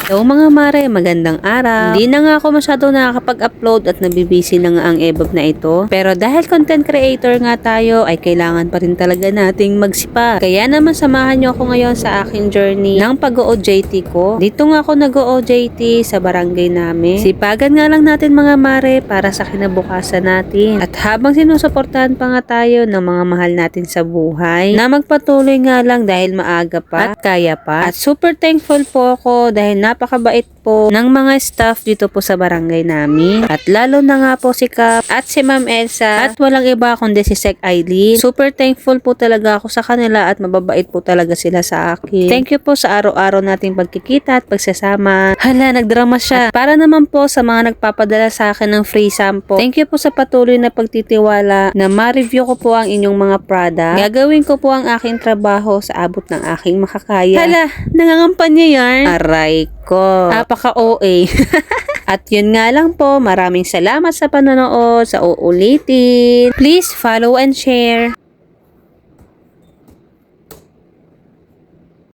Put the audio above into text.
Hello mga mare, magandang araw. Hindi na nga ako masyado nakakapag-upload at nabibisi na nga ang EBOB na ito. Pero dahil content creator nga tayo, ay kailangan pa rin talaga nating magsipa. Kaya naman samahan nyo ako ngayon sa aking journey ng pag-OJT ko. Dito nga ako nag-OJT sa barangay namin. Sipagan nga lang natin mga mare para sa kinabukasan natin. At habang sinusuportahan pa nga tayo ng mga mahal natin sa buhay, na magpatuloy nga lang dahil maaga pa at kaya pa. At super thankful po ako dahil napakabait po ng mga staff dito po sa barangay namin. At lalo na nga po si Kap at si Ma'am Elsa at walang iba kundi si Sec Eileen. Super thankful po talaga ako sa kanila at mababait po talaga sila sa akin. Thank you po sa araw-araw nating pagkikita at pagsasama. Hala, nagdrama siya. At para naman po sa mga nagpapadala sa akin ng free sample, thank you po sa patuloy na pagtitiwala na ma-review ko po ang inyong mga product. Gagawin ko po ang aking trabaho sa abot ng aking makakaya. Hala, nangangampanya yan. Aray ko. Napaka-OA. At yun nga lang po, maraming salamat sa panonood, sa uulitin. Please follow and share.